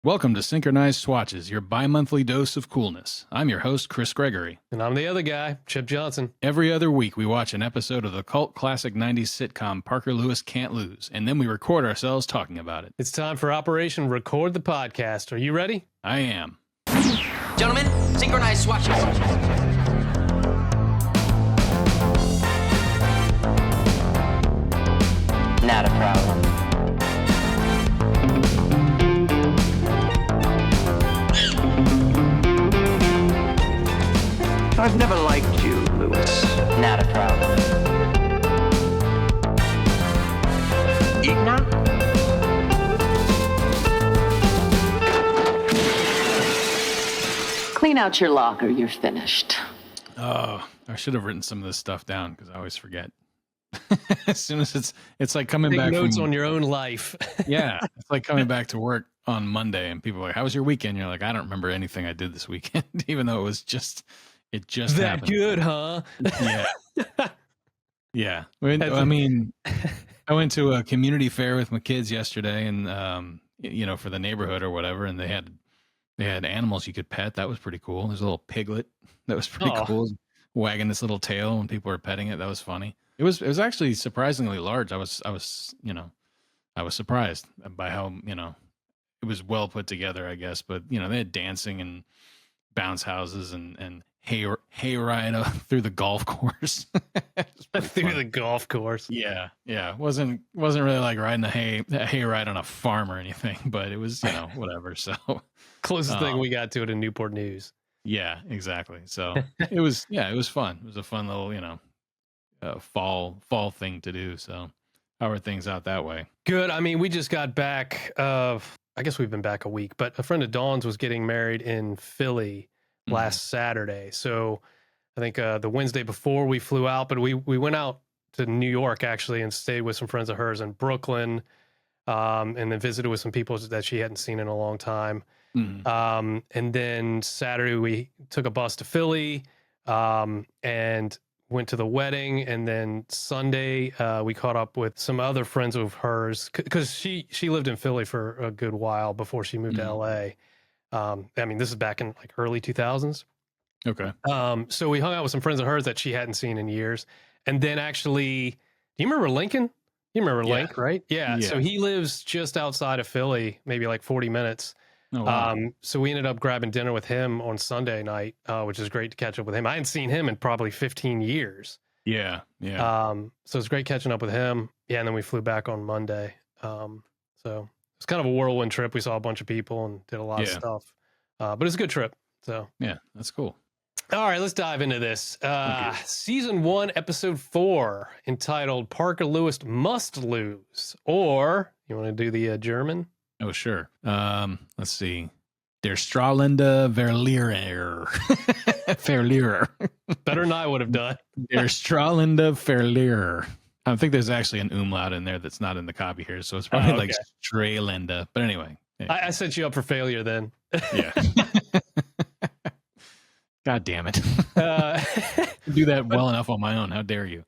Welcome to Synchronize Swatches, your bi-monthly dose of coolness. I'm your host, Chris Gregory. And I'm the other guy, Chip Johnson. Every other week, we watch an episode of the cult classic 90s sitcom Parker Lewis Can't Lose, and then we record ourselves talking about it. It's time for Operation Record the Podcast. Are you ready? I am. Gentlemen, Synchronize Swatches. Not a problem. I've never liked you, Lewis. Not a problem. Eat now? Clean out your locker. You're finished. Oh, I should have written some of this stuff down because I always forget. As soon as it's like coming Take back notes from, on your own life. yeah, it's like coming back to work on Monday and people are like, "How was your weekend?" You're like, "I don't remember anything I did this weekend," even though it just that happened. good, huh? Yeah. Yeah. I mean, I went to a community fair with my kids yesterday and, for the neighborhood or whatever. And they had animals you could pet. That was pretty cool. There's a little piglet. That was pretty cool. Wagging this little tail when people were petting it. That was funny. It was actually surprisingly large. I was surprised by how, it was well put together, I guess. But, they had dancing and bounce houses and hay ride through the golf course. Through the golf course. Yeah. Wasn't really like riding a hay ride on a farm or anything, but it was, whatever. So Closest thing we got to it in Newport News. yeah, exactly. So it was fun. It was a fun little, fall thing to do. So how are things out that way? Good. I mean, we just got back I guess we've been back a week, but a friend of Dawn's was getting married in Philly last Saturday. So I think the Wednesday before we flew out, but we went out to New York actually and stayed with some friends of hers in Brooklyn, and then visited with some people that she hadn't seen in a long time. And then Saturday we took a bus to Philly and went to the wedding. And then Sunday we caught up with some other friends of hers because she lived in Philly for a good while before she moved to LA. I mean, this is back in like early 2000s. Okay. So we hung out with some friends of hers that she hadn't seen in years. And then actually, do you remember Lincoln? You remember Link, right? Yeah. So he lives just outside of Philly, maybe like 40 minutes. Oh, wow. So we ended up grabbing dinner with him on Sunday night, which is great to catch up with him. I hadn't seen him in probably 15 years. Yeah. So it's great catching up with him. Yeah. And then we flew back on Monday. So it's kind of a whirlwind trip. We saw a bunch of people and did a lot of stuff. But it's a good trip. So yeah, that's cool. All right, let's dive into this. Season 1, episode 4, entitled Parker Lewis Must Lose. Or, you want to do the German? Oh, sure. Let's see. Der Strahlende Verlierer. Verlierer. Better than I would have done. Der Strahlende Verlierer. I think there's actually an umlaut in there that's not in the copy here, so it's probably like Strahlende. But anyway. I set you up for failure then. Yeah. God damn it. Do that well enough on my own. How dare you?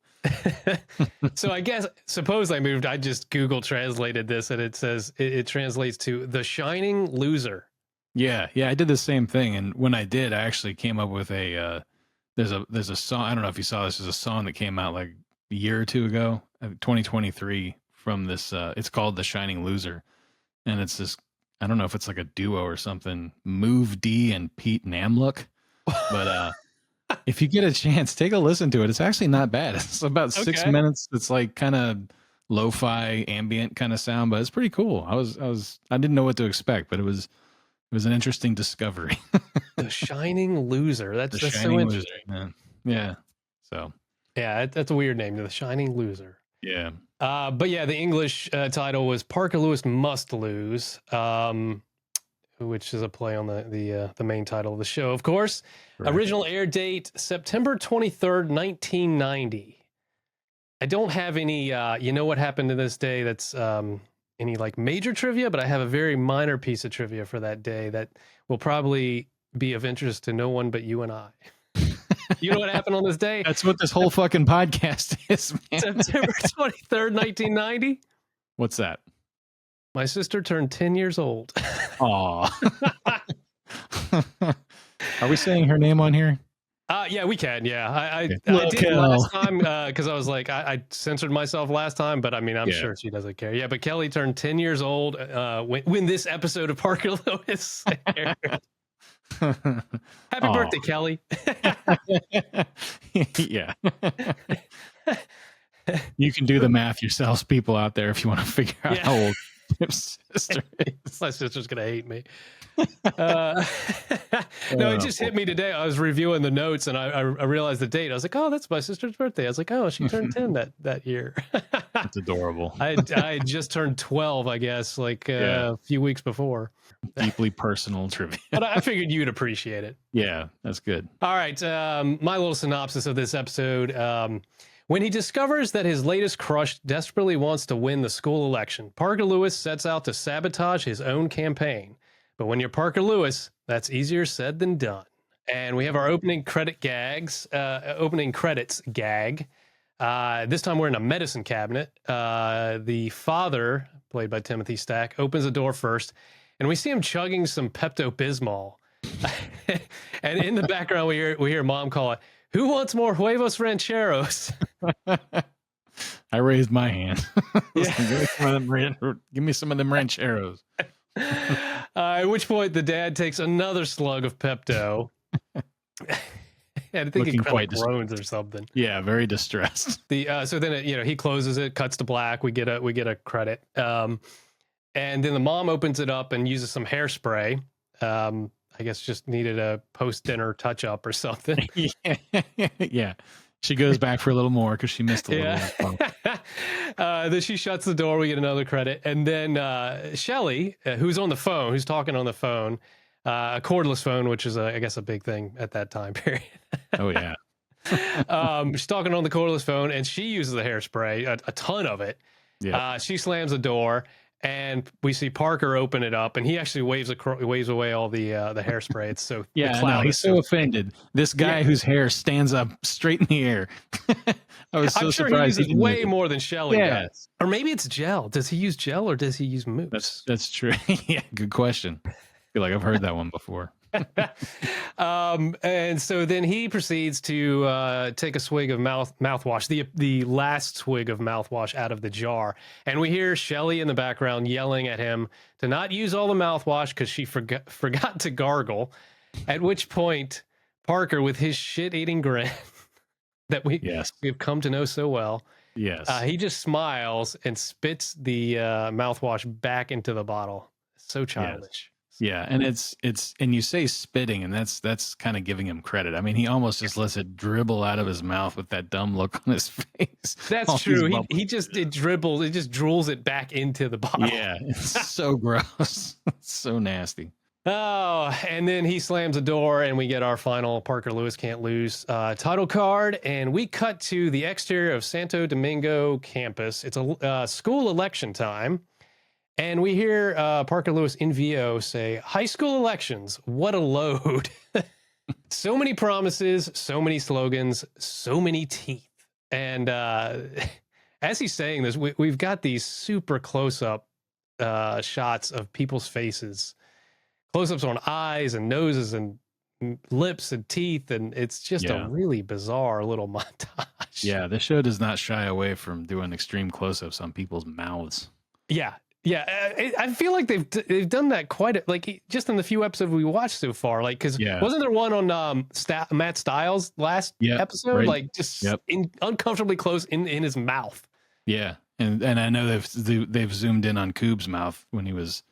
So I guess, suppose I moved, I just Google translated this and it says, it translates to The Shining Loser. Yeah, I did the same thing. And when I did, I actually came up with there's a song, I don't know if you saw this, there's a song that came out like a year or two ago, 2023, from this, it's called The Shining Loser. And it's this, I don't know if it's like a duo or something, Move D and Pete Namlook. But if you get a chance, take a listen to it. It's actually not bad. It's about 6 minutes. It's like kind of lo-fi ambient kind of sound, but it's pretty cool. I didn't know what to expect, but it was an interesting discovery. The Shining Loser. That's so interesting. Man. Yeah. So yeah, that's a weird name, The Shining Loser. Yeah. But yeah, the English title was Parker Lewis Must Lose, which is a play on the main title of the show, of course. Right. Original air date, September 23rd, 1990. I don't have any, what happened to this day that's any like major trivia, but I have a very minor piece of trivia for that day that will probably be of interest to no one but you and I. You know what happened on this day? That's what this whole fucking podcast is, man. September 23rd, 1990. What's that? My sister turned 10 years old. Aw. Are we saying her name on here? Yeah, we can. Yeah, I Okay. did last time because I was like, I censored myself last time, but I mean, I'm Yeah. sure she doesn't care. Yeah, but Kelly turned 10 years old when this episode of Parker Lewis aired. Happy Aw. birthday, Kelly. Yeah. You can do the math yourselves, people out there, if you want to figure out how old Chip's sister is. My sister's gonna hate me. No, it just hit me today. I was reviewing the notes and I realized the date. I was like, oh, that's my sister's birthday. I was like, oh, she turned 10 that year. That's adorable. I had just turned 12, I guess, like a few weeks before. Deeply personal trivia. But I figured you'd appreciate it. Yeah, that's good. All right. My little synopsis of this episode. When he discovers that his latest crush desperately wants to win the school election, Parker Lewis sets out to sabotage his own campaign. But when you're Parker Lewis, that's easier said than done. And we have our opening credits gag. This time we're in a medicine cabinet. The father, played by Timothy Stack, opens the door first, and we see him chugging some Pepto-Bismol. And in the background, we hear mom call it, "Who wants more huevos rancheros?" I raised my hand. Give me some of them rancheros. At which point the dad takes another slug of Pepto. And I think he kind of groans or something. Yeah, very distressed. So then he closes it, cuts to black. We get a credit. And then the mom opens it up and uses some hairspray. I guess just needed a post-dinner touch-up or something. Yeah. She goes back for a little more because she missed a little. Then she shuts the door. We get another credit. And then Shelly, who's talking on the phone, a cordless phone, which is, I guess, a big thing at that time period. Oh, yeah. She's talking on the cordless phone, and she uses the hairspray, a ton of it. Yeah. She slams the door, and we see Parker open it up, and he actually waves away all the hairspray. It's so he's so offended. This guy whose hair stands up straight in the air. I'm sure surprised he uses way more than Shelly does. Or maybe it's gel. Does he use gel or does he use mousse? That's true. Yeah, good question. I feel like I've heard that one before. And so then he proceeds to take a swig of mouthwash, the last swig of mouthwash out of the jar. And we hear Shelly in the background yelling at him to not use all the mouthwash because she forgot to gargle. At which point, Parker, with his shit-eating grin that we've come to know so well, he just smiles and spits the mouthwash back into the bottle. So childish. Yeah, and it's and you say spitting, and that's kind of giving him credit. I mean, he almost just lets it dribble out of his mouth with that dumb look on his face. That's true. He just drools it back into the bottle. Yeah, it's so gross. It's so nasty. Oh, and then he slams the door, and we get our final Parker Lewis Can't Lose title card, and we cut to the exterior of Santo Domingo campus. It's a school election time. And we hear Parker Lewis in VO say, "High school elections, what a load." So many promises, so many slogans, so many teeth. And as he's saying this, we've got these super close-up shots of people's faces. Close-ups on eyes and noses and lips and teeth. And it's just a really bizarre little montage. Yeah, the show does not shy away from doing extreme close-ups on people's mouths. Yeah. Yeah, I feel like they've done that just in the few episodes we watched so far. Like, because wasn't there one on Matt Styles last episode? Right. Like, just uncomfortably close in his mouth. Yeah, and I know they've zoomed in on Coob's mouth when he was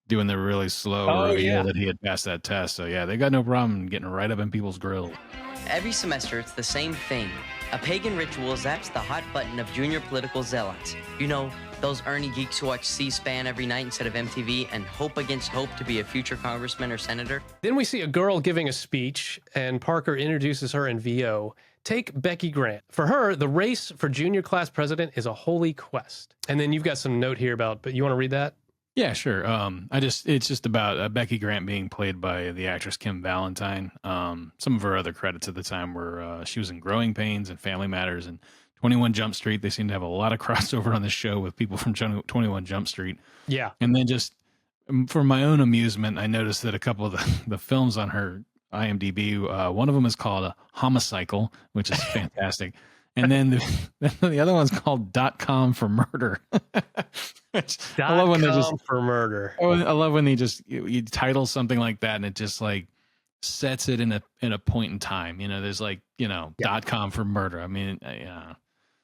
doing the really slow reveal that he had passed that test. So yeah, they got no problem getting right up in people's grill. Every semester, it's the same thing. A pagan ritual zaps the hot button of junior political zealots. You know, those Ernie geeks who watch C-SPAN every night instead of MTV and hope against hope to be a future congressman or senator. Then we see a girl giving a speech, and Parker introduces her in VO. Take Becky Grant. For her, the race for junior class president is a holy quest. And then you've got some note here but you want to read that? Yeah, sure. It's just about Becky Grant being played by the actress Kim Valentine. Some of her other credits at the time were she was in Growing Pains and Family Matters and 21 Jump Street. They seem to have a lot of crossover on the show with people from 21 Jump Street. Yeah. And then just for my own amusement, I noticed that a couple of the films on her IMDb, one of them is called Homicycle, which is fantastic. And then the other one's called .com for murder. I love when they just for murder. I love when they just you title something like that and it just like sets it in a point in time. You know, there's like, you know, .com for murder. I mean,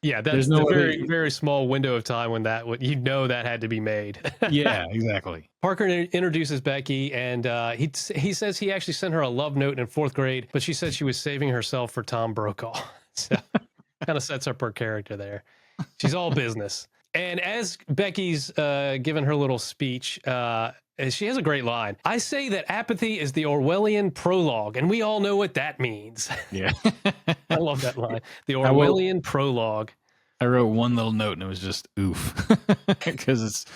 yeah, that's a very, very small window of time when that that had to be made. Yeah, exactly. Parker introduces Becky, and he says he actually sent her a love note in 4th grade, but she said she was saving herself for Tom Brokaw. So kind of sets up her character there. She's all business. And as Becky's given her little speech, she has a great line. I say that apathy is the Orwellian prologue, and we all know what that means. Yeah. I love that line. The Orwellian prologue. I wrote one little note and it was just oof. Because it's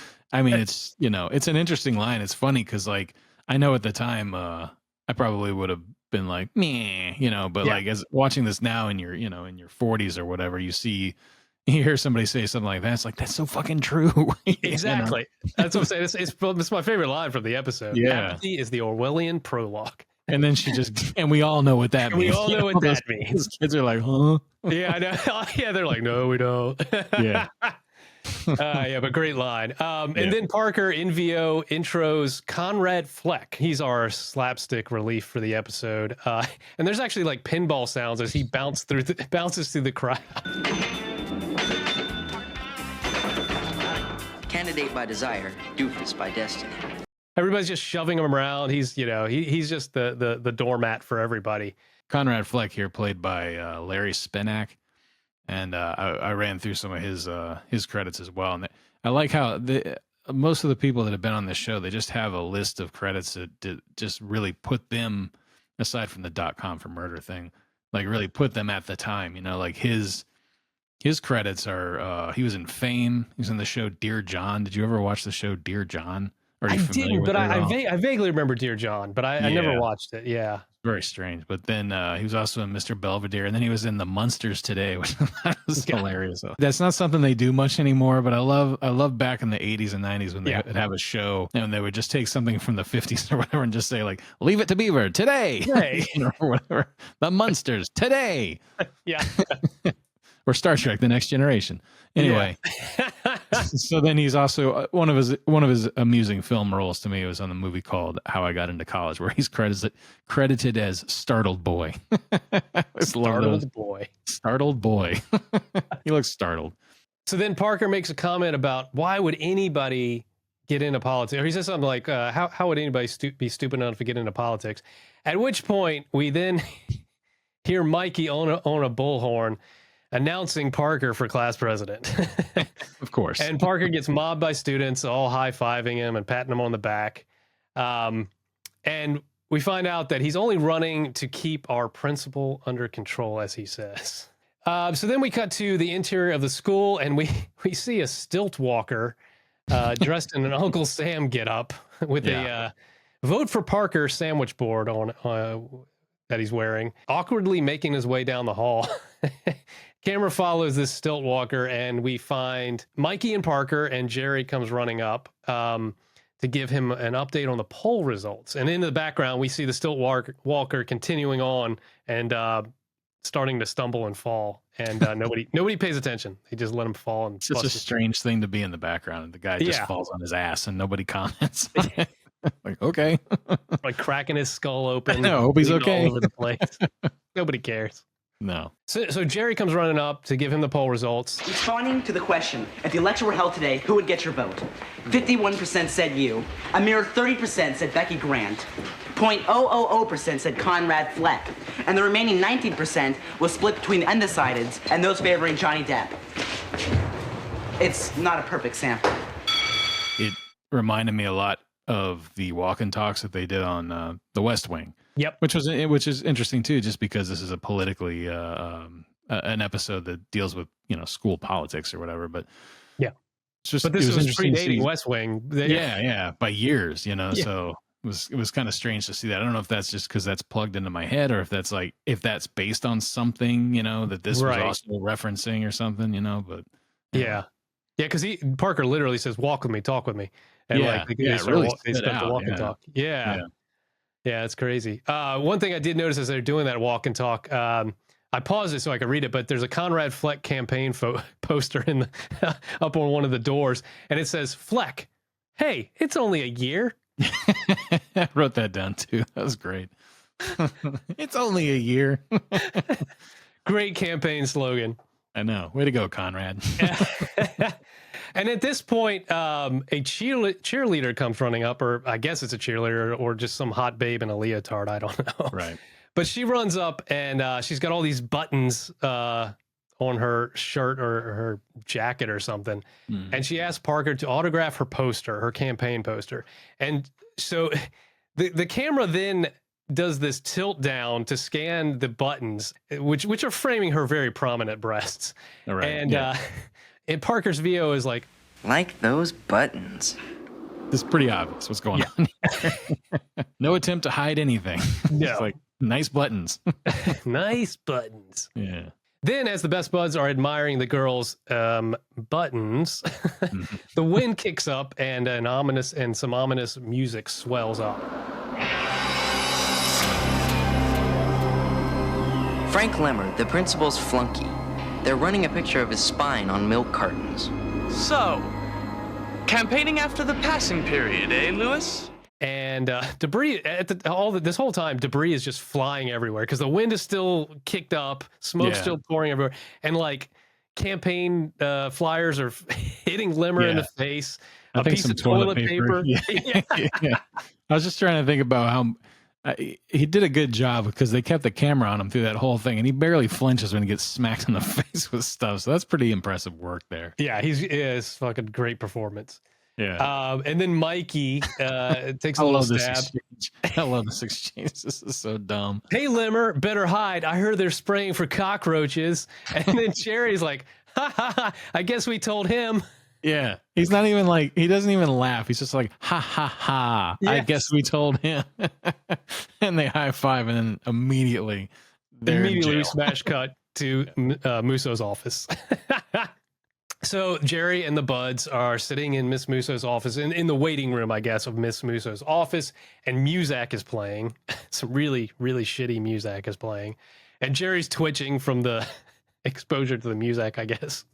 you know, it's an interesting line. It's funny because like I know at the time I probably would have been like, meh, you know, but like as watching this now in your, you know, in your 40s or whatever, you hear somebody say something like that. It's like, that's so fucking true. Exactly. You know? That's what I'm saying. It's my favorite line from the episode. Yeah. Apathy is the Orwellian prologue. And then and we all know what that means. We all know what that means. Kids are like, huh? Yeah, I know. Yeah, they're like, no, we don't. Yeah. Yeah, but great line. And then Parker in VO intros Conrad Fleck. He's our slapstick relief for the episode. And there's actually like pinball sounds as he bounces through the crowd. Candidate by desire, doofus by destiny. Everybody's just shoving him around. He's, you know, he's just the doormat for everybody. Conrad Fleck here, played by Larry Spenak. And I ran through some of his credits as well. And I like how most of the people that have been on this show, they just have a list of credits that just really put them, aside from the .com for murder thing, like really put them at the time. You know, like his credits are, he was in Fame. He was in the show Dear John. Did you ever watch the show Dear John? I didn't, but I vaguely remember Dear John, but I never watched it. Yeah. Very strange. But then he was also in Mr. Belvedere, and then he was in The Munsters Today, which was hilarious. So that's not something they do much anymore, but I love back in the 80s and 90s when they would have a show and they would just take something from the 50s or whatever and just say like, Leave It to Beaver today. You know, or whatever. The Munsters today. Yeah. Or Star Trek: The Next Generation. Anyway, so then he's also one of his amusing film roles to me was on the movie called How I Got Into College, where he's credited as Startled Boy. Startled Boy. Startled Boy. He looks startled. So then Parker makes a comment about why would anybody get into politics? Or he says something like, how would anybody be stupid enough to get into politics? At which point we then hear Mikey on a bullhorn announcing Parker for class president. Of course. And Parker gets mobbed by students, all high-fiving him and patting him on the back. And we find out that he's only running to keep our principal under control, as he says. So then we cut to the interior of the school, and we see a stilt walker dressed in an Uncle Sam getup with a vote for Parker sandwich board on that he's wearing, awkwardly making his way down the hall. Camera follows this stilt walker, and we find Mikey and Parker, and Jerry comes running up to give him an update on the poll results. And in the background, we see the stilt walker continuing on and starting to stumble and fall. And nobody pays attention. They just let him fall. And it's such a strange thing to be in the background. The guy just falls on his ass, and nobody comments. Like, okay. Like cracking his skull open. I hope he's okay. All over the place. Nobody cares. No. So Jerry comes running up to give him the poll results. Responding to the question, if the election were held today, who would get your vote? 51% said you. A mere 30% said Becky Grant. 0.000% said Conrad Fleck. And the remaining 19% was split between the undecideds and those favoring Johnny Depp. It's not a perfect sample. It reminded me a lot of the walk and talks that they did on The West Wing. Yep. Which is interesting too, just because this is a politically an episode that deals with, you know, school politics or whatever. But yeah, it's just, but this was interesting predating West Wing. Yeah, by years, you know. Yeah. So it was kind of strange to see that. I don't know if that's just because that's plugged into my head, or if that's based on something, that this was also referencing or something, But yeah, because Parker literally says, "Walk with me, talk with me," and they start to walk and talk. Yeah, it's crazy. One thing I did notice as they're doing that walk and talk, I paused it so I could read it, but there's a Conrad Fleck campaign poster up on one of the doors, and it says, "Fleck, hey, it's only a year." I wrote that down too. That was great. It's only a year. Great campaign slogan. I know. Way to go, Conrad. And at this point, a cheerleader comes running up, or I guess it's a cheerleader or just some hot babe in a leotard. I don't know. Right. But she runs up and she's got all these buttons on her shirt or her jacket or something. And she asks Parker to autograph her campaign poster. And so the camera then does this tilt down to scan the buttons, which are framing her very prominent breasts. All right. And Parker's VO is like those buttons. This is pretty obvious what's going on here. No attempt to hide anything. No. It's like, nice buttons. Nice buttons. Yeah. Then, as the best buds are admiring the girls' buttons, the wind kicks up and some ominous music swells up. Frank Lemmer, the principal's flunky. They're running a picture of his spine on milk cartons. So, campaigning after the passing period, eh, Lewis? And debris this whole time, debris is just flying everywhere because the wind is still kicked up, smoke's still pouring everywhere, and campaign flyers are hitting Lemmer in the face. I think piece some of toilet paper. Yeah. I was just trying to think about how he did a good job because they kept the camera on him through that whole thing, and he barely flinches when he gets smacked in the face with stuff. So that's pretty impressive work there. Yeah, it's fucking great performance. Yeah. And then Mikey takes a little stab. I love this exchange. This is so dumb. Hey, Lemmer, better hide. I heard they're spraying for cockroaches. And then Jerry's like, ha, ha, ha, I guess we told him. Yeah. He's not even he doesn't even laugh. He's just like, ha, ha, ha. Yes. I guess we told him. And they high five, and then immediately we smash cut to Musso's office. So Jerry and the buds are sitting in Miss Musso's office, in the waiting room, I guess, of Miss Musso's office, and Muzak is playing. Some really, really shitty Muzak is playing. And Jerry's twitching from the exposure to the Muzak, I guess.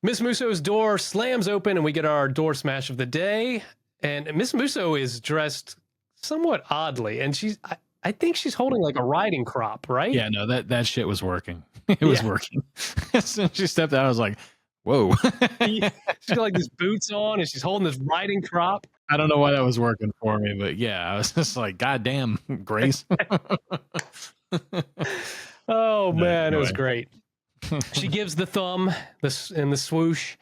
Miss Musso's door slams open, and we get our door smash of the day. And Miss Musso is dressed somewhat oddly, and I think she's holding a riding crop, right? Yeah, no, that shit was working. It was working. As soon as she stepped out, I was like, whoa. She's got these boots on and she's holding this riding crop. I don't know why that was working for me, but yeah, I was just like, God damn, Grace. Oh man, it was great. She gives the thumb and the swoosh.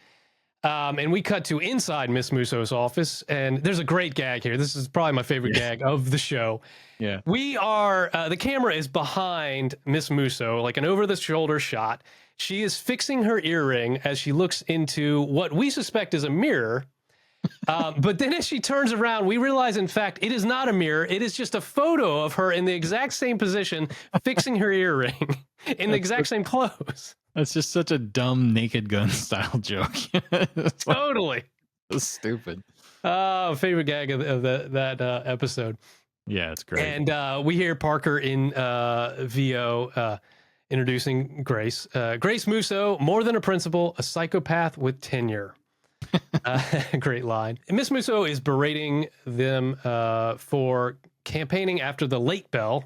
And we cut to inside Miss Musso's office, and there's a great gag here. This is probably my favorite gag of the show. Yeah. We are, the camera is behind Miss Musso, an over-the-shoulder shot. She is fixing her earring as she looks into what we suspect is a mirror. But then as she turns around, we realize, in fact, it is not a mirror. It is just a photo of her in the exact same position, fixing her earring in the exact same clothes. That's just such a dumb Naked Gun style joke. Totally. It's stupid. Favorite gag of that episode. Yeah, it's great. And we hear Parker in VO introducing Grace. Grace Musso, more than a principal, a psychopath with tenure. Great line. And Miss Musso is berating them for campaigning after the late bell.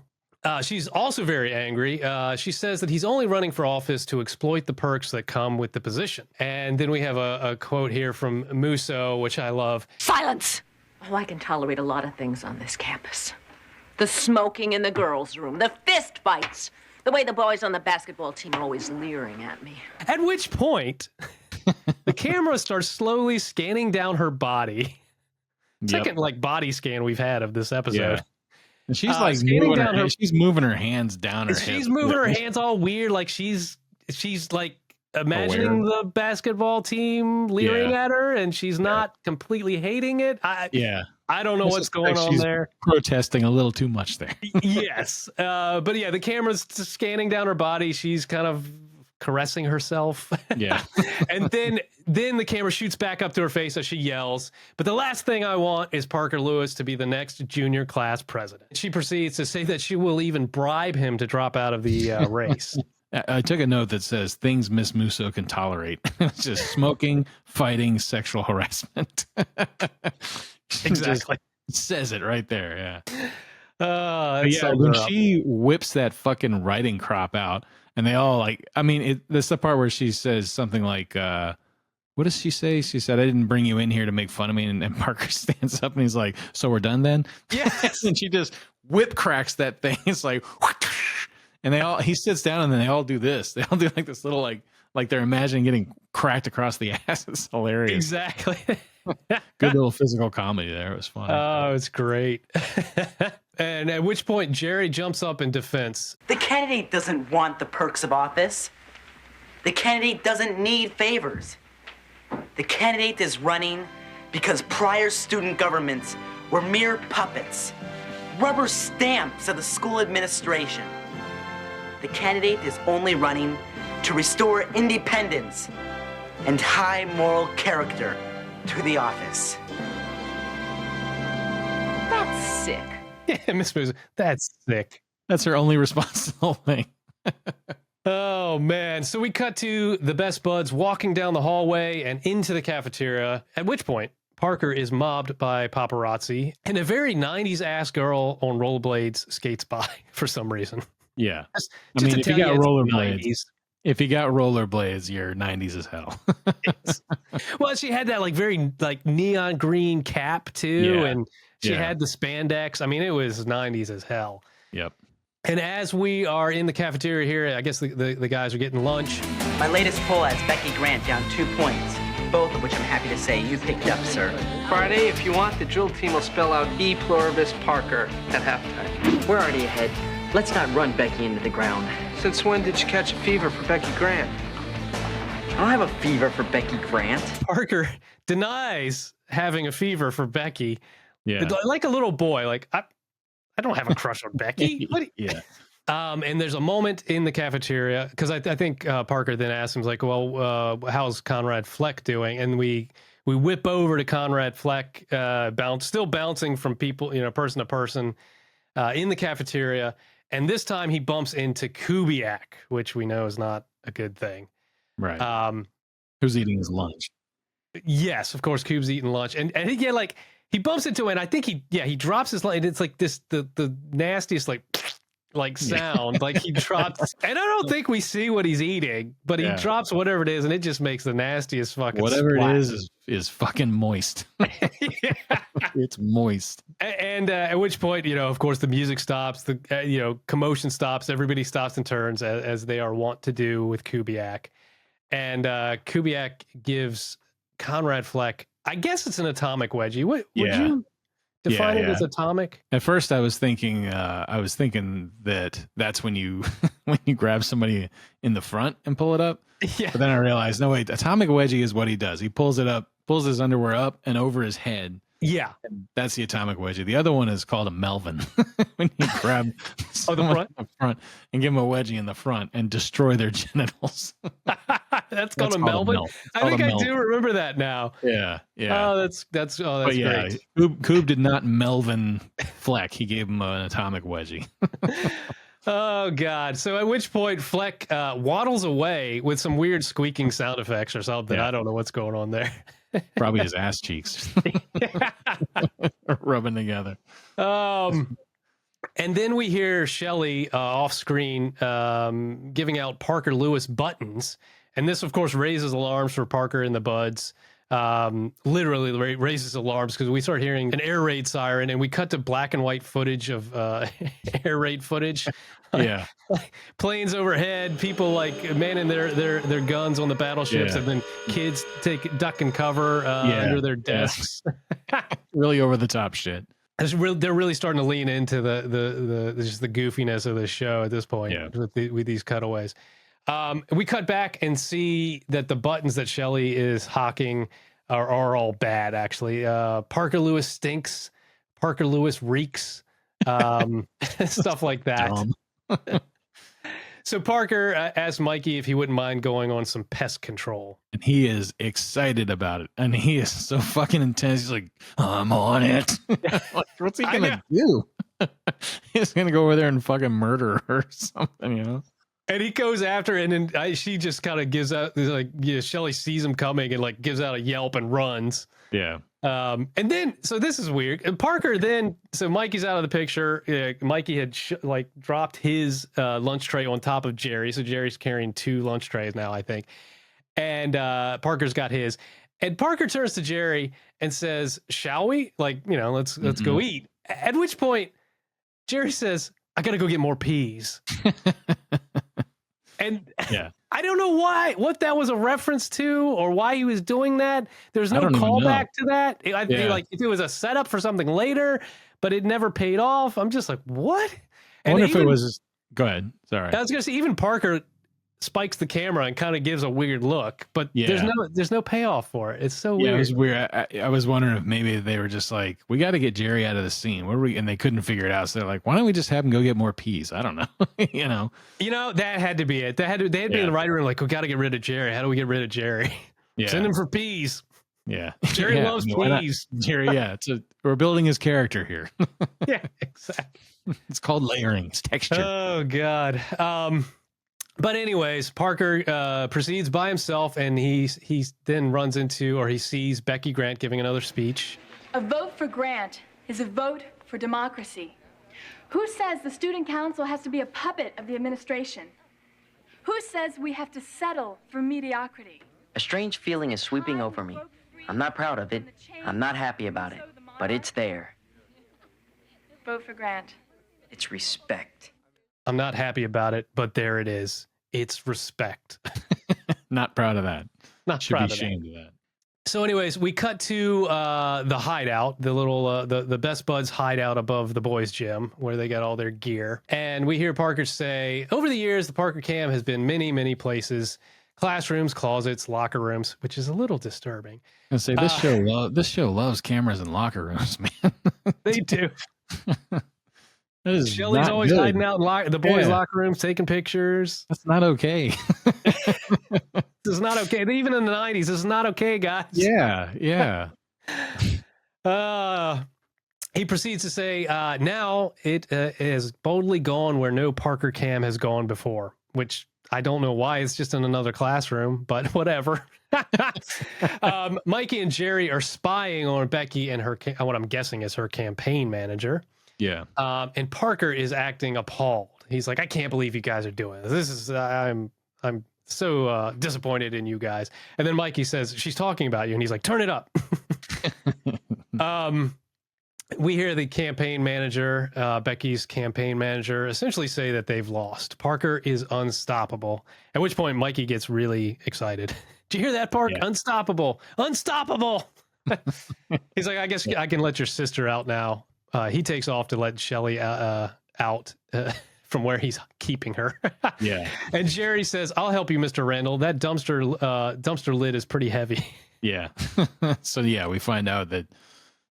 She's also very angry. She says that he's only running for office to exploit the perks that come with the position. And then we have a quote here from Musso, which I love. Silence! Oh, I can tolerate a lot of things on this campus. The smoking in the girls' room, the fist fights, the way the boys on the basketball team are always leering at me. At which point, the camera starts slowly scanning down her body. Second, body scan weve had of this episode. Yeah. And she's she's moving her hands down her hips. She's moving her hands all weird, she's imagining the basketball team leering at her, and she's not completely hating it. Yeah. I don't know what's going on there. Protesting a little too much there. Yes. But yeah, the camera's scanning down her body. She's kind of caressing herself. Yeah. And then the camera shoots back up to her face as she yells, "But the last thing I want is Parker Lewis to be the next junior class president." She proceeds to say that she will even bribe him to drop out of the race. I took a note that says things Miss Musso can tolerate. It's just smoking, fighting, sexual harassment. Exactly. Just says it right there. Yeah. Yeah, when she whips that fucking writing crop out, and they all like, I mean, that's the part where she says something like, what does she say? She said, "I didn't bring you in here to make fun of me." And Parker stands up and he's like, "So we're done then?" Yes. And she just whip cracks that thing. It's like, and he sits down and then they all do this. They all do like this little, like they're imagining getting cracked across the ass. It's hilarious. Exactly. Good little physical comedy there. It was fun. Oh, it's great. And at which point Jerry jumps up in defense. The candidate doesn't want the perks of office. The candidate doesn't need favors. The candidate is running because prior student governments were mere puppets, rubber stamps of the school administration. The candidate is only running to restore independence and high moral character to the office. That's sick. Yeah, Miss Moose, that's sick. That's her only responsible thing. Oh, man. So we cut to the best buds walking down the hallway and into the cafeteria, at which point Parker is mobbed by paparazzi, and a very 90s-ass girl on rollerblades skates by for some reason. Yeah. Just if you got rollerblades, 90s. if you got rollerblades, you're 90s as hell. Well, she had that like very like neon green cap too, Yeah. and she had the spandex. I mean, it was 90s as hell. Yep. And as we are in the cafeteria here, I guess the guys are getting lunch. My latest poll has Becky Grant down 2 points, both of which I'm happy to say you picked up, sir. Friday, if you want, the drill team will spell out E pluribus Parker at halftime. We're already ahead. Let's not run Becky into the ground. Since when did you catch a fever for Becky Grant? I don't have a fever for Becky Grant. Parker denies having a fever for Becky. Yeah. Like a little boy, like I don't have a crush on Becky. What Yeah. And there's a moment in the cafeteria because I think Parker then asks him like, "Well, how's Conrad Fleck doing?" And we whip over to Conrad Fleck, still bouncing from people, person to person, in the cafeteria. And this time he bumps into Kubiak, which we know is not a good thing. Right. Who's eating his lunch? Yes, of course, Coob's eating lunch, and like he bumps into it. And I think he drops his lunch. And it's like the nastiest like sound, like he drops. And I don't think we see what he's eating, but he drops whatever it is, and it just makes the nastiest fucking. Whatever splat. it is fucking moist. It's moist. And at which point, of course, the music stops. The commotion stops. Everybody stops and turns as they are wont to do with Kubiak. And Kubiak gives Conrad Fleck, I guess it's an atomic wedgie. Would you define it as atomic? At first, I was thinking that that's when you when you grab somebody in the front and pull it up. Yeah. But then I realized, no wait, atomic wedgie is what he does. He pulls it up, pulls his underwear up and over his head. Yeah. And that's the atomic wedgie. The other one is called a Melvin. When you grab the front and give them a wedgie in the front and destroy their genitals. That's called a Melvin. I think I do remember that now. Yeah. Oh, that's great. Coob did not Melvin Fleck. He gave him an atomic wedgie. Oh God! So at which point Fleck waddles away with some weird squeaking sound effects or something. Yeah. I don't know what's going on there. Probably his ass cheeks rubbing together. And then we hear Shelley off screen giving out Parker Lewis buttons. And this, of course, raises alarms for Parker and the buds. Literally raises alarms because we start hearing an air raid siren, and we cut to black and white footage of air raid footage. Yeah. Like planes overhead, people like manning their guns on the battleships, and then kids duck and cover under their desks. Really over the top shit. They're really starting to lean into the just the goofiness of the show at this point with these cutaways. We cut back and see that the buttons that Shelley is hawking are all bad, actually. Parker Lewis stinks. Parker Lewis reeks, stuff like that. So Parker asked Mikey if he wouldn't mind going on some pest control. And he is excited about it. And he is so fucking intense. He's like, I'm on it. Like, what's he going to do? He's going to go over there and fucking murder her or something, you know? And he goes after her, and then she just kind of gives out, like, Shelly sees him coming and like gives out a yelp and runs. Yeah. And then, so this is weird. And Parker then, so Mikey's out of the picture. Mikey had dropped his lunch tray on top of Jerry. So Jerry's carrying 2 lunch trays now, I think. And Parker's got his. And Parker turns to Jerry and says, shall we? Like, let's go eat. At which point, Jerry says, I got to go get more peas. And yeah. I don't know what that was a reference to or why he was doing that. There's no callback to that. I feel like if it was a setup for something later, but it never paid off. I'm just like, what? I wonder if it was. Go ahead. Sorry. I was going to say, even Parker spikes the camera and kind of gives a weird look, but there's no payoff for it. It's so weird. Yeah, it was weird. I was wondering if maybe they were just like, we got to get Jerry out of the scene. And they couldn't figure it out. So they're like, why don't we just have him go get more peas? I don't know. That had to be it. They had to be in the writing room like, we got to get rid of Jerry. How do we get rid of Jerry? Yeah. Send him for peas. Yeah. Jerry loves peas. Jerry, we're building his character here. Yeah, exactly. It's called layering. It's texture. Oh, God. But anyways, Parker proceeds by himself, and he then runs into, or he sees Becky Grant giving another speech. A vote for Grant is a vote for democracy. Who says the student council has to be a puppet of the administration? Who says we have to settle for mediocrity? A strange feeling is sweeping over me. I'm not proud of it. I'm not happy about it. But it's there. Vote for Grant. It's respect. I'm not happy about it, but there it is. It's respect. Not proud of that. Should be ashamed of that. So anyways, we cut to the hideout, the little the Best Buds hideout above the boys' gym where they got all their gear. And we hear Parker say, over the years, the Parker cam has been many, many places. Classrooms, closets, locker rooms, which is a little disturbing. I say this show loves cameras in locker rooms, man. They do. Shelly's always hiding out in the boys' locker rooms, taking pictures. That's not okay. This is not okay. Even in the 90s, this is not okay, guys. Yeah. He proceeds to say, now it has boldly gone where no Parker cam has gone before, which I don't know why. It's just in another classroom, but whatever. Mikey and Jerry are spying on Becky and what I'm guessing is her campaign manager. Yeah. And Parker is acting appalled. He's like, I can't believe you guys are doing this. This is, I'm so disappointed in you guys. And then Mikey says, she's talking about you. And he's like, turn it up. We hear the campaign manager, Becky's campaign manager, essentially say that they've lost. Parker is unstoppable. At which point Mikey gets really excited. Did you hear that, Park? Yeah. Unstoppable. He's like, I guess I can let your sister out now. He takes off to let Shelly out from where he's keeping her. Yeah. And Jerry says, I'll help you, Mr. Randall. That dumpster lid is pretty heavy. Yeah. So, we find out that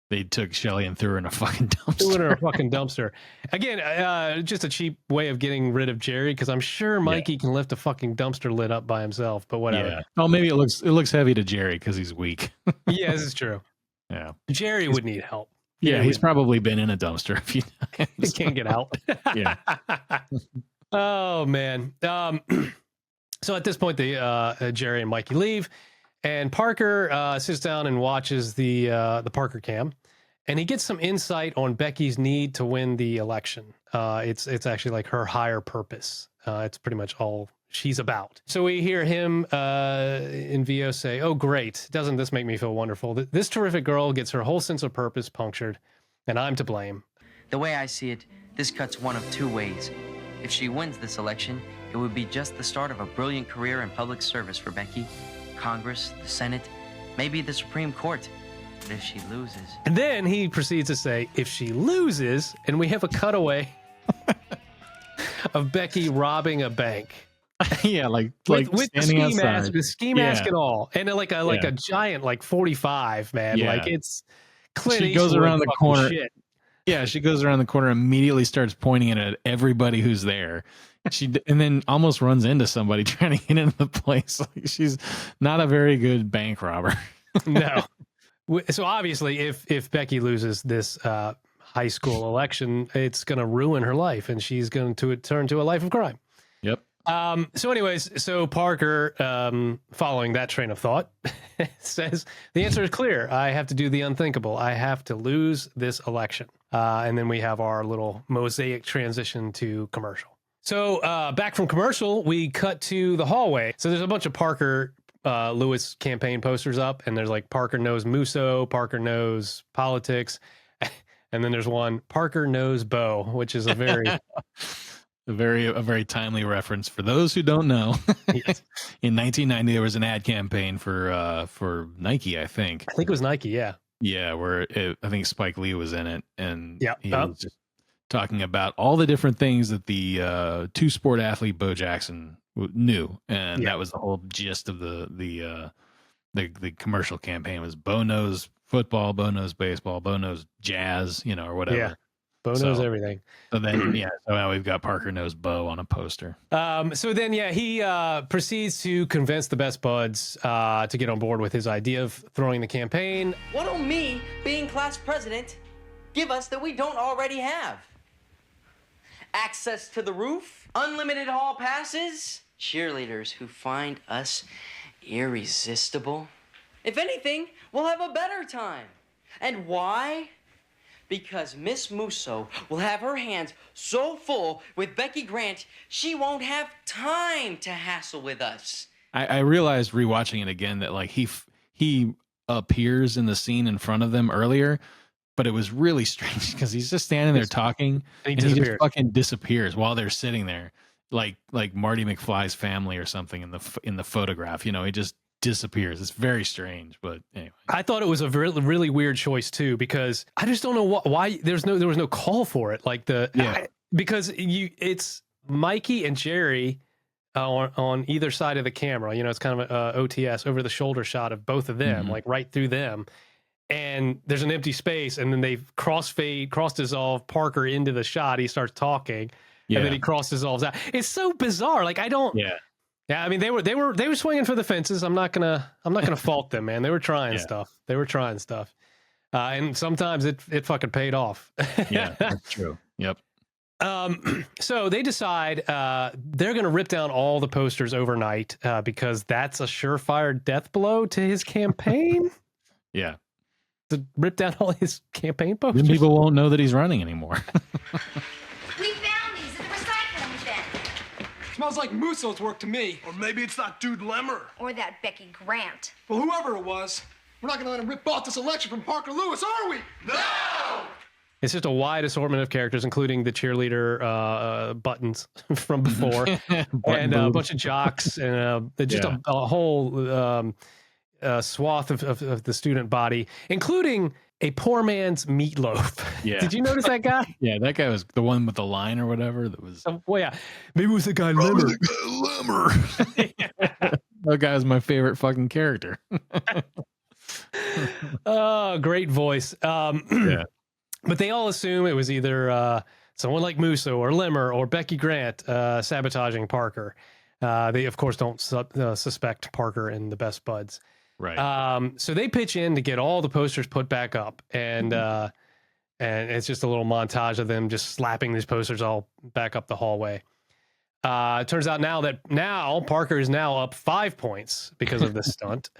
they took Shelly and threw her in a fucking dumpster. Again, just a cheap way of getting rid of Jerry, because I'm sure Mikey can lift a fucking dumpster lid up by himself, but whatever. Yeah. Oh, maybe it looks heavy to Jerry because he's weak. Yeah, this is true. Yeah. Jerry would need help. Yeah, he's probably been in a dumpster a few times. He can't get out. Yeah. Oh, man. So at this point, Jerry and Mikey leave, and Parker sits down and watches the Parker cam, and he gets some insight on Becky's need to win the election. It's actually like her higher purpose. It's pretty much all she's about. So we hear him in VO say, oh, great. Doesn't this make me feel wonderful? This terrific girl gets her whole sense of purpose punctured, and I'm to blame. The way I see it, this cuts one of 2 ways. If she wins this election, it would be just the start of a brilliant career in public service for Becky. Congress, the Senate, maybe the Supreme Court. But if she loses... And then he proceeds to say, if she loses, and we have a cutaway of Becky robbing a bank. Yeah, with the ski mask, and all, and like a giant 45, man. Yeah. Like it's Clint she goes around the corner. Shit. Yeah, she goes around the corner, immediately starts pointing it at everybody who's there. And then almost runs into somebody trying to get into the place. Like, she's not a very good bank robber. No. So obviously, if Becky loses this high school election, it's going to ruin her life, and she's going to turn to a life of crime. Yep. So Parker, following that train of thought, says the answer is clear. I have to do the unthinkable. I have to lose this election. And then we have our little mosaic transition to commercial. So back from commercial, we cut to the hallway. So there's a bunch of Parker Lewis campaign posters up, and there's like Parker knows Musso, Parker knows politics, and then there's one Parker knows Bo, which is a very a very timely reference for those who don't know. Yes. In 1990, there was an ad campaign for Nike, I think. I think it was Nike, yeah. Yeah, where I think Spike Lee was in it, and he Yeah. was just talking about all the different things that the two-sport athlete Bo Jackson knew, and that was the whole gist of the commercial campaign. Was Bo knows football, Bo knows baseball, Bo knows jazz, or whatever. Yeah. Bo knows everything. So then, so now we've got Parker knows Bo on a poster. So then, he proceeds to convince the best buds to get on board with his idea of throwing the campaign. What'll me, being class president, give us that we don't already have? Access to the roof, unlimited hall passes, cheerleaders who find us irresistible. If anything, we'll have a better time. And why? Because Miss Musso will have her hands so full with Becky Grant, she won't have time to hassle with us. I realized rewatching it again that like he appears in the scene in front of them earlier, but it was really strange because he's just standing there talking and he just fucking disappears while they're sitting there, like Marty McFly's family or something in the photograph. He just disappears. It's very strange, but anyway. I thought it was a really, really weird choice too, because I just don't know why there was no call for it. Like because it's Mikey and Jerry on either side of the camera. It's kind of a OTS, over the shoulder shot of both of them, like right through them. And there's an empty space, and then they cross dissolve Parker into the shot. He starts talking, and then he cross dissolves out. It's so bizarre. Like I don't. Yeah. I mean, they were swinging for the fences. I'm not gonna fault them, man. They were trying stuff. And sometimes it fucking paid off. Yeah, that's true. Yep. So they decide they're going to rip down all the posters overnight because that's a surefire death blow to his campaign. Yeah. To rip down all his campaign posters. Then people won't know that he's running anymore. We found these at the recycling bin. Smells like Musso's work to me. Or maybe it's that dude Lemmer. Or that Becky Grant. Well, whoever it was, we're not going to let him rip off this election from Parker Lewis, are we? No! It's just a wide assortment of characters, including the cheerleader buttons from before, and a bunch of jocks, and just a whole swath of the student body, including a poor man's Meatloaf. Yeah. Did you notice that guy? Yeah, that guy was the one with the line or whatever. That was. Maybe it was the guy Lemmer. That guy was my favorite fucking character. Oh, great voice. Yeah. But they all assume it was either someone like Musso or Lemmer or Becky Grant sabotaging Parker. They, of course, don't suspect Parker and the best buds. Right. So they pitch in to get all the posters put back up, and it's just a little montage of them just slapping these posters all back up the hallway. It turns out now Parker is now up 5 points because of this stunt.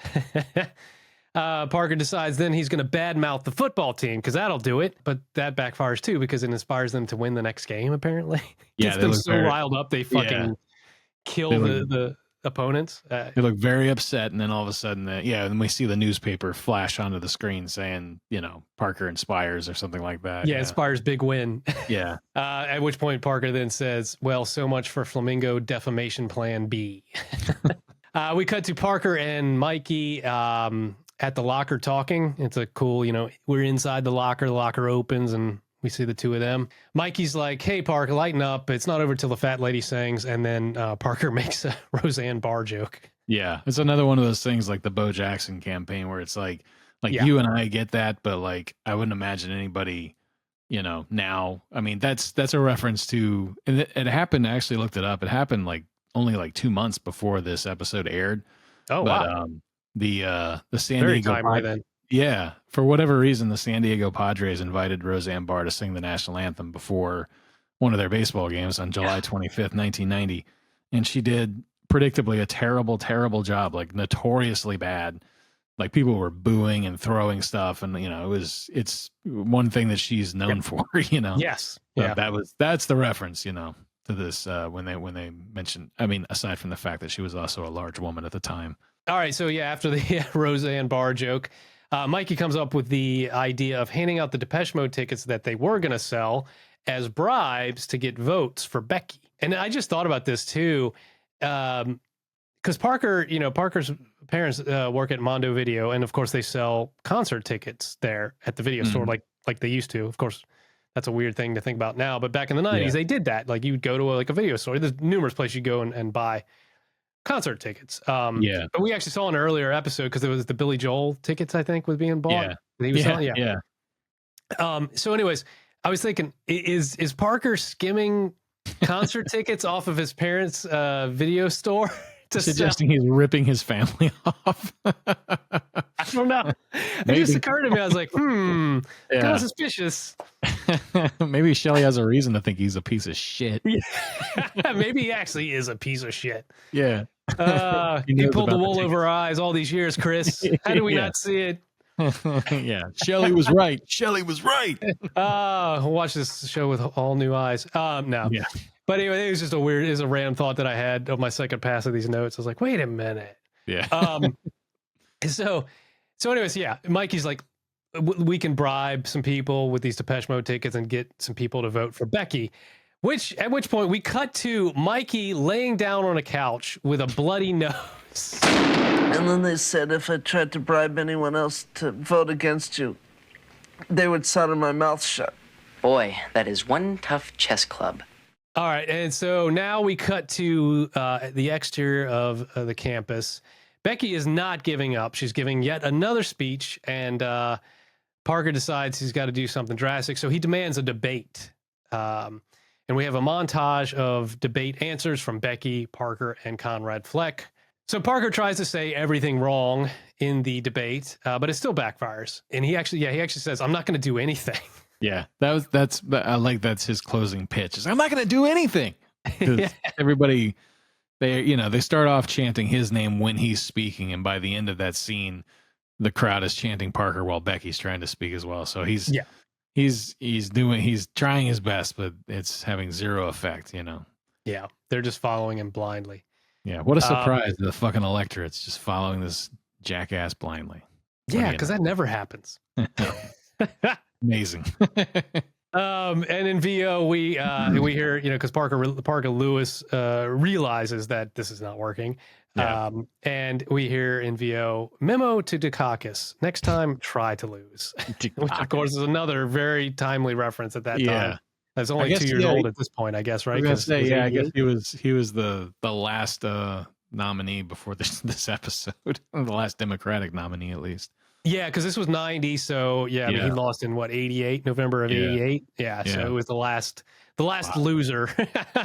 Parker decides then he's going to badmouth the football team because that'll do it, but that backfires too because it inspires them to win the next game. Apparently, gets them so riled up they fucking kill the opponents. They look very upset, and then all of a sudden, then we see the newspaper flash onto the screen saying, Parker inspires or something like that. Yeah, inspires big win. Yeah. At which point Parker then says, "Well, so much for Flamingo defamation plan B." We cut to Parker and Mikey at the locker talking. It's a cool, we're inside the locker opens and we see the two of them. Mikey's like, "Hey, Parker, lighten up. It's not over till the fat lady sings." And then Parker makes a Roseanne Barr joke. Yeah. It's another one of those things like the Bo Jackson campaign where it's like you and I get that, but like, I wouldn't imagine anybody you know, now, I mean, that's a reference to, and it happened. I actually looked it up. It happened like only like 2 months before this episode aired. Oh, But wow. The San Very Diego timely then. yeah, for whatever reason, the San Diego Padres invited Roseanne Barr to sing the national anthem before one of their baseball games on July 25th, 1990. And she did predictably a terrible, terrible job, like notoriously bad. Like people were booing and throwing stuff. And, you know, it's one thing that she's known for, you know? Yes. So Yeah. that's the reference, you know, to this, when they mentioned, I mean, aside from the fact that she was also a large woman at the time. All right. So, yeah, after the Roseanne Barr joke, Mikey comes up with the idea of handing out the Depeche Mode tickets that they were going to sell as bribes to get votes for Becky. And I just thought about this too, because Parker's parents work at Mondo Video, and of course they sell concert tickets there at the video store, like they used to. Of course, that's a weird thing to think about now, but back in the 90s, they did that. Like, you'd go to a video store. There's numerous places you go and buy concert tickets. But we actually saw an earlier episode because it was the Billy Joel tickets, I think, was being bought. That he was selling. So anyways, I was thinking, is Parker skimming concert tickets off of his parents' video store? Suggesting he's ripping his family off. I don't know. It just occurred to me. I was like, kind of suspicious. Maybe Shelley has a reason to think he's a piece of shit. Maybe he actually is a piece of shit. Yeah. He pulled the wool over our eyes all these years, Chris. How did we not see it? Yeah. Shelley was right. Shelley was right. Watch this show with all new eyes. No. Yeah. But anyway, it was just a random thought that I had of my second pass of these notes. I was like, wait a minute. Yeah. So anyways, yeah, Mikey's like, we can bribe some people with these Depeche Mode tickets and get some people to vote for Becky. At which point we cut to Mikey laying down on a couch with a bloody nose. And then they said if I tried to bribe anyone else to vote against you, they would solder my mouth shut. Boy, that is one tough chess club. All right, and so now we cut to the exterior of the campus. Becky is not giving up. She's giving yet another speech, and Parker decides he's got to do something drastic, so he demands a debate. And we have a montage of debate answers from Becky, Parker, and Conrad Fleck. So Parker tries to say everything wrong in the debate, but it still backfires. And he actually says, "I'm not going to do anything." Yeah, that's his closing pitch. Is I'm not going to do anything. Everybody, they start off chanting his name when he's speaking, and by the end of that scene, the crowd is chanting Parker while Becky's trying to speak as well. So he's trying his best, but it's having zero effect. Yeah, they're just following him blindly. Yeah, what a surprise! The fucking electorate's just following this jackass blindly. Yeah, because that never happens. Amazing. And in VO, we hear, because Parker Lewis realizes that this is not working. Yeah. And we hear in VO, memo to Dukakis, next time try to lose. Which of course is another very timely reference at that time. That's only 2 years old at this point, I guess, right? I guess he was the last nominee before this episode, the last Democratic nominee at least. Yeah, because this was 90, so I mean, he lost in 88, November of 88. Yeah, so it was the last loser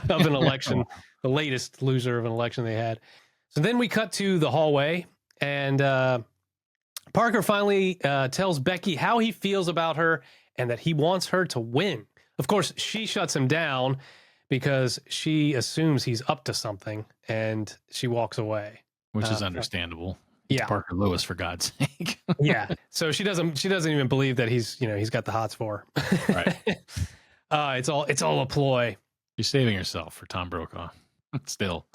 of an election, the latest loser of an election they had. So then we cut to the hallway, and Parker finally tells Becky how he feels about her and that he wants her to win. Of course, she shuts him down because she assumes he's up to something, and she walks away. Which is understandable. Yeah, it's Parker Lewis, for God's sake. Yeah, so she doesn't even believe that he's got the hots for her. Right. It's all a ploy. She's saving herself for Tom Brokaw. Still.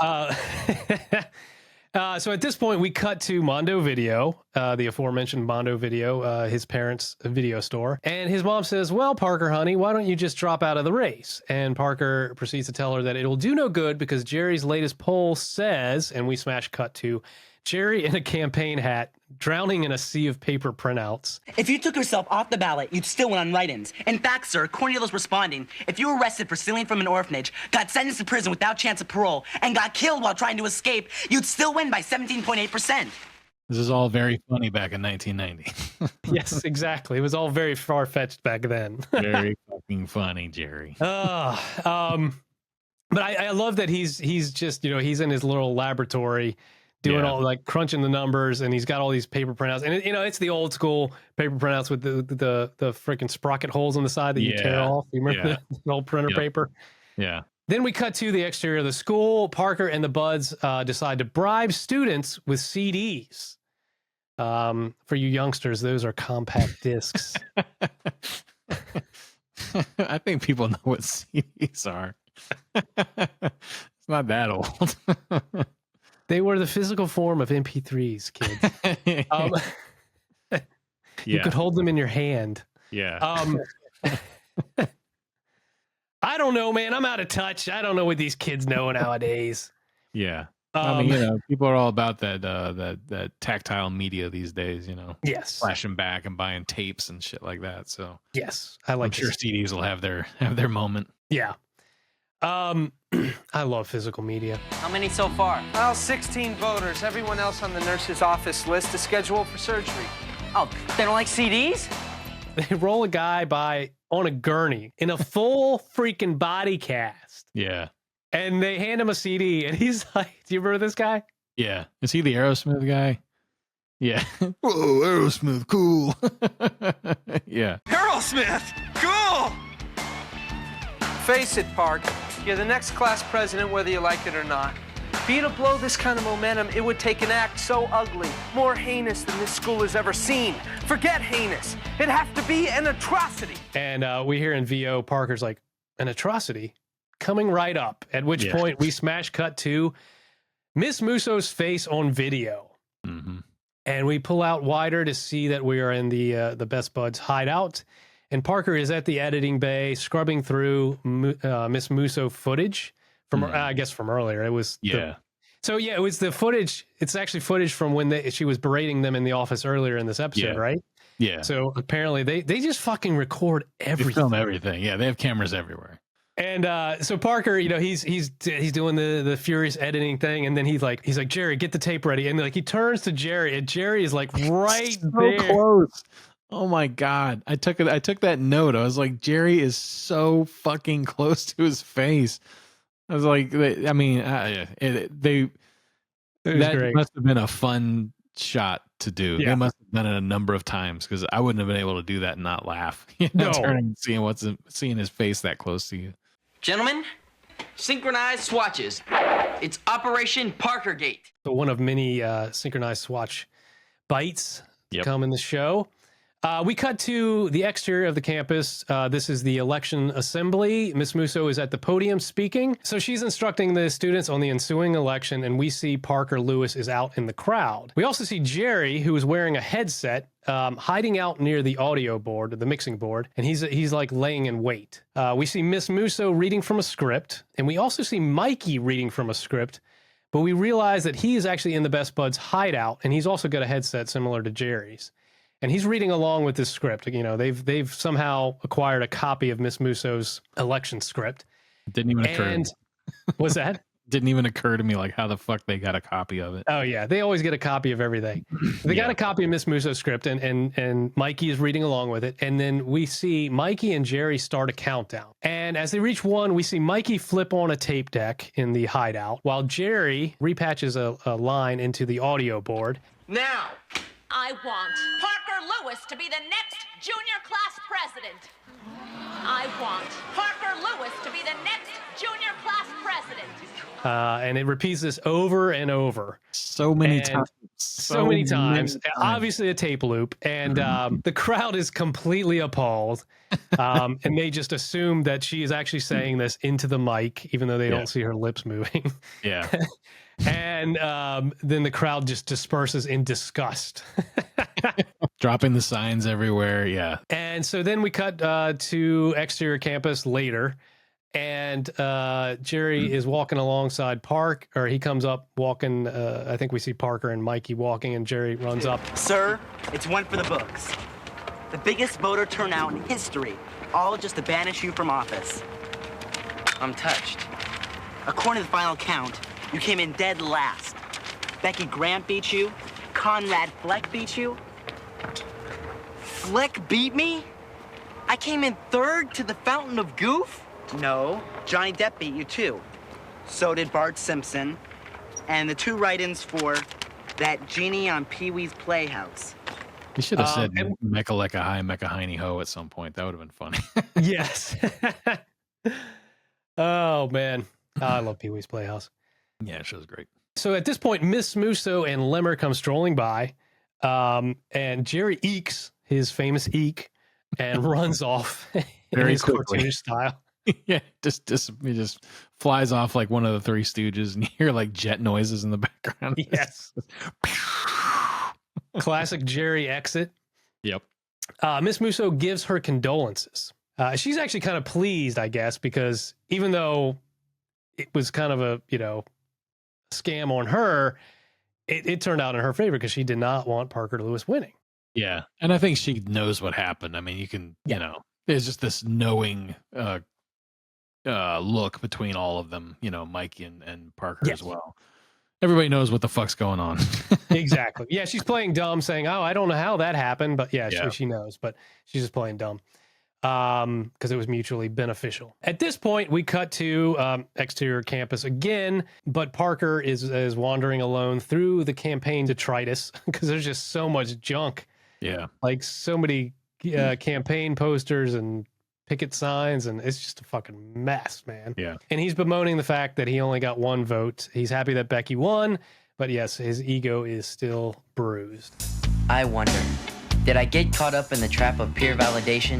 So at this point, we cut to Mondo Video, the aforementioned Mondo Video, his parents' video store. And his mom says, well, Parker, honey, why don't you just drop out of the race? And Parker proceeds to tell her that it'll do no good because Jerry's latest poll says, and we smash cut to Jerry in a campaign hat, drowning in a sea of paper printouts. If you took yourself off the ballot, you'd still win on write-ins. In fact, sir, according to those responding, if you were arrested for stealing from an orphanage, got sentenced to prison without chance of parole, and got killed while trying to escape, you'd still win by 17.8%. This is all very funny back in 1990. Yes, exactly. It was all very far-fetched back then. Very fucking fucking funny, Jerry. But I love that he's just, he's in his little laboratory doing all like crunching the numbers, and he's got all these paper printouts, and it's the old school paper printouts with the freaking sprocket holes on the side that you tear off. You remember the old printer paper? Yeah. Then we cut to the exterior of the school. Parker and the Buds decide to bribe students with CDs. For you youngsters, those are compact discs. I think people know what CDs are. It's not that old. They were the physical form of MP3s, kids. You could hold them in your hand. Yeah. I don't know, man. I'm out of touch. I don't know what these kids know nowadays. Yeah. I mean, people are all about that tactile media these days, Yes. Flashing back and buying tapes and shit like that. So yes, I like I'm sure CDs will have their moment. Yeah. I love physical media. How many so far? Well, 16 voters. Everyone else on the nurse's office list is scheduled for surgery. Oh, they don't like CDs? They roll a guy by on a gurney in a full freaking body cast. Yeah. And they hand him a CD, and he's like, do you remember this guy? Yeah. Is he the Aerosmith guy? Yeah. Whoa, Aerosmith, cool. Yeah. Aerosmith, cool. Face it, Park. You're the next class president, whether you like it or not. For you to blow this kind of momentum, it would take an act so ugly, more heinous than this school has ever seen. Forget heinous. It'd have to be an atrocity. And we hear in VO, Parker's like, an atrocity? Coming right up, at which point we smash cut to Miss Musso's face on video. Mm-hmm. And we pull out wider to see that we are in the Best Buds hideout. And Parker is at the editing bay scrubbing through Miss Musso footage from, I guess, from earlier. It was it was the footage. It's actually footage from when she was berating them in the office earlier in this episode, right? Yeah. So apparently they just fucking record everything. They film everything. Yeah, they have cameras everywhere. And so Parker, he's doing the furious editing thing, and then he's like, Jerry, get the tape ready, and like he turns to Jerry, and Jerry is like right there, close. Oh my God, I took that note. I was like, Jerry is so fucking close to his face. I was like, that great. Must have been a fun shot to do. Yeah. They must have done it a number of times because I wouldn't have been able to do that and not laugh. No. Turning, seeing his face that close to you. Gentlemen, Synchronize Swatches. It's Operation Parkergate. So one of many synchronized swatch bites to come in the show. We cut to the exterior of the campus. This is the election assembly. Miss Musso is at the podium speaking. So she's instructing the students on the ensuing election, and we see Parker Lewis is out in the crowd. We also see Jerry, who is wearing a headset, hiding out near the audio board, the mixing board, and he's like laying in wait. We see Miss Musso reading from a script, and we also see Mikey reading from a script, but we realize that he is actually in the Best Buds hideout, and he's also got a headset similar to Jerry's. And he's reading along with this script. They've somehow acquired a copy of Miss Musso's election script. Didn't even occur to me. What's that? Didn't even occur to me like how the fuck they got a copy of it. Oh yeah, they always get a copy of everything. They got a copy of Miss Musso's script, and Mikey is reading along with it. And then we see Mikey and Jerry start a countdown. And as they reach 1, we see Mikey flip on a tape deck in the hideout, while Jerry repatches a line into the audio board. Now, I want Parker Lewis to be the next junior class president. I want Parker Lewis to be the next junior class president. And it repeats this over and over. So many times. So many times. Obviously a tape loop. And the crowd is completely appalled. And they just assume that she is actually saying this into the mic, even though they don't see her lips moving. Yeah. And then the crowd just disperses in disgust. Dropping the signs everywhere. Yeah. And so then we cut to exterior campus later. And Jerry is walking alongside Park, or he comes up walking. I think we see Parker and Mikey walking, and Jerry runs up. Sir, it's one for the books. The biggest voter turnout in history, all just to banish you from office. I'm touched. According to the final count, you came in dead last. Becky Grant beat you. Conrad Fleck beat you. Fleck beat me? I came in third to the Fountain of Goof? No, Johnny Depp beat you too. So did Bart Simpson. And the 2 write-ins for that genie on Pee-wee's Playhouse. You should have said Mecha Lecca Hi, Mecha Heiny Ho at some point. That would have been funny. Yes. Oh, man. I love Pee-wee's Playhouse. Yeah, she was great. So at this point, Miss Musso and Lemmer come strolling by, and Jerry eeks his famous eek and runs off in his cartoonish style. Yeah, he just flies off like one of the Three Stooges, and you hear like jet noises in the background. Yes. Classic Jerry exit. Yep. Miss Musso gives her condolences. She's actually kind of pleased, I guess, because even though it was kind of a, scam on her, it turned out in her favor because she did not want Parker Lewis winning. Yeah. And I think she knows what happened. I mean, you can, there's just this knowing look between all of them, Mikey and Parker as well. Everybody knows what the fuck's going on. Exactly. Yeah, she's playing dumb, saying, "Oh, I don't know how that happened," but she knows. But she's just playing dumb because it was mutually beneficial. At this point, we cut to exterior campus again, but Parker is wandering alone through the campaign detritus because there's just so much junk. Yeah, like so many campaign posters and picket signs, and it's just a fucking mess, man. Yeah. And he's bemoaning the fact that he only got 1 vote. He's happy that Becky won, but yes, his ego is still bruised. I wonder, did I get caught up in the trap of peer validation?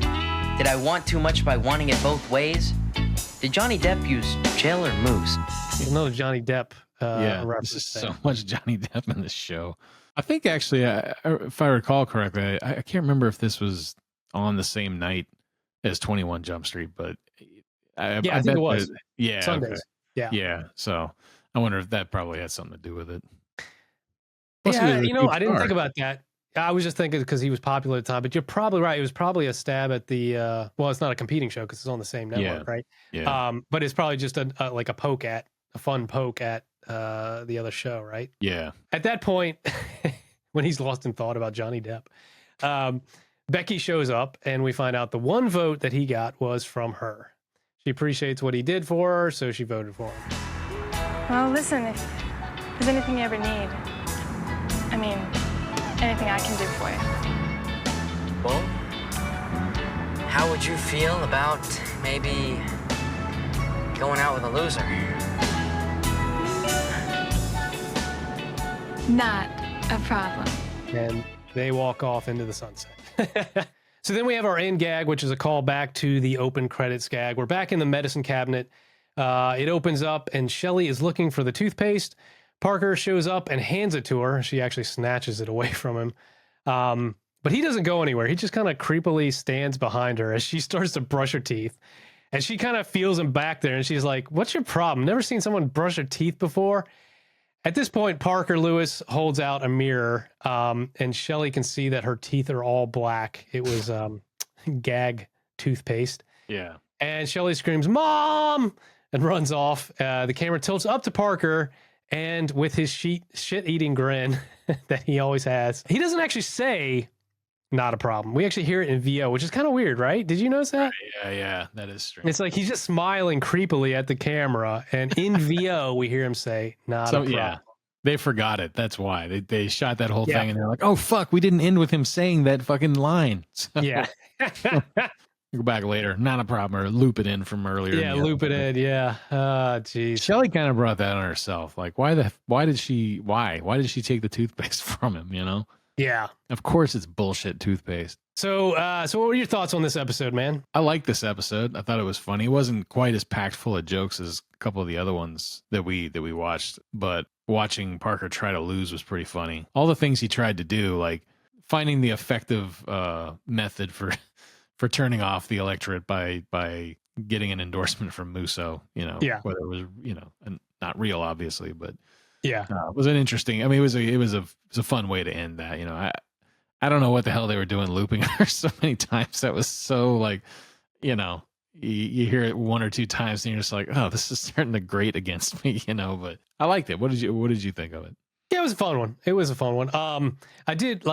Did I want too much by wanting it both ways? Did Johnny Depp use jail or moose? Another Johnny Depp reference. There's so much Johnny Depp in this show. I think actually, if I recall correctly, I can't remember if this was on the same night as 21 Jump Street, but I think it was. Yeah. Sundays. Okay. Yeah. So I wonder if that probably had something to do with it. Plus, I didn't think about that. I was just thinking because he was popular at the time, but you're probably right. It was probably a stab at the, well, it's not a competing show because it's on the same network, right? Yeah. But it's probably just a fun poke at the other show, right? Yeah. At that point, when he's lost in thought about Johnny Depp, Becky shows up, and we find out the 1 vote that he got was from her. She appreciates what he did for her, so she voted for him. Well, listen, if there's anything you ever need, I mean, anything I can do for you. Well, how would you feel about maybe going out with a loser? Not a problem. And they walk off into the sunset. So then we have our end gag, which is a call back to the open credits gag. We're back in the medicine cabinet. It opens up, and Shelley is looking for the toothpaste. Parker shows up and hands it to her. She actually snatches it away from him. But he doesn't go anywhere. He just kind of creepily stands behind her as she starts to brush her teeth. And she kind of feels him back there, and she's like, "What's your problem? Never seen someone brush their teeth before?" At this point, Parker Lewis holds out a mirror, and Shelley can see that her teeth are all black. It was gag toothpaste. Yeah. And Shelley screams, "Mom!" and runs off. The camera tilts up to Parker, and with his shit-eating grin that he always has, he doesn't actually say, "Not a problem." We actually hear it in VO, which is kind of weird, right? Did you notice that? Yeah, that is strange. It's like he's just smiling creepily at the camera, and in VO, we hear him say, "Not a problem." Yeah, they forgot it. That's why they shot that whole thing, and they're like, "Oh fuck, we didn't end with him saying that fucking line." So, yeah. Go back later, not a problem, or loop it in from earlier. Yeah, loop it in. Yeah. Geez. Shelley kind of brought that on herself. Like, why did she take the toothpaste from him? Yeah. Of course, it's bullshit toothpaste. So what were your thoughts on this episode, man? I liked this episode. I thought it was funny. It wasn't quite as packed full of jokes as a couple of the other ones that we watched, but watching Parker try to lose was pretty funny. All the things he tried to do, like finding the effective method for turning off the electorate by getting an endorsement from Musso, whether it was, not real, obviously, but yeah, it was an interesting, I mean, it was a fun way to end that, I don't know what the hell they were doing looping her so many times. That was so like, you hear it 1 or 2 times and you're just like, oh, this is starting to grate against me, but I liked it. What did you think of it? Yeah, it was a fun one. I did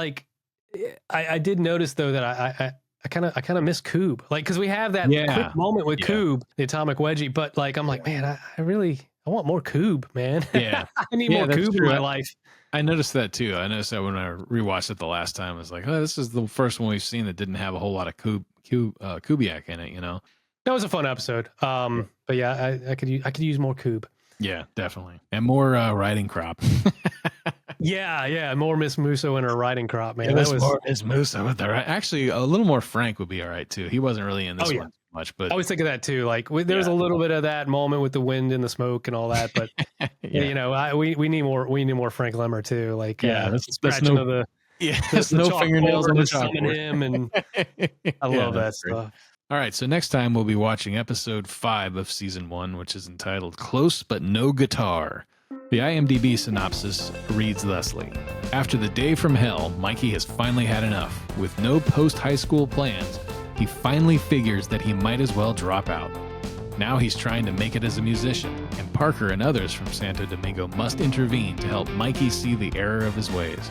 notice though that kind of miss Coob, like, because we have that quick moment with Coob, the atomic wedgie, but like I'm like, man, I want more Coob, man. Yeah, I need more Coob in my life. I noticed that too. I noticed that when I rewatched it the last time, I was like, oh, this is the first one we've seen that didn't have a whole lot of Kubiak in it. You know, that was a fun episode. But yeah, I could use more Coob. Yeah, definitely, and more riding crop. Yeah, more Miss Musso in her riding crop, man. That was more Miss Musso with her. Actually, a little more Frank would be all right too. He wasn't really in this one much, but I always think of that too. Like there's a little bit of that moment with the wind and the smoke and all that, but you know, we need more Frank Lemmer too. Like that's scratching no, of the there's no fingernails on the chalkboard. Him, and I love that stuff. All right, so next time we'll be watching episode 5 of season 1, which is entitled "Close But No Guitar." The IMDb synopsis reads thusly: after the day from hell, Mikey has finally had enough. With no post-high school plans, he finally figures that he might as well drop out. Now he's trying to make it as a musician, and Parker and others from Santo Domingo must intervene to help Mikey see the error of his ways.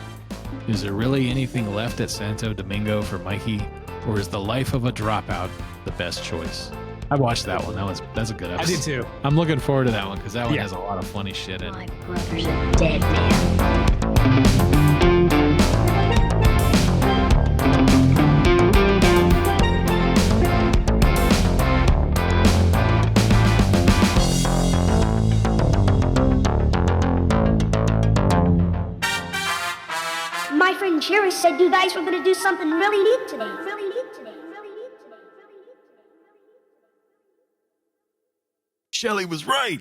Is there really anything left at Santo Domingo for Mikey, or is the life of a dropout the best choice? I watched that one. That's a good episode. I did too. I'm looking forward to that one because that one has a lot of funny shit in it. My brother's a dead man. My friend Jerry said you guys were going to do something really neat today. Shelley was right.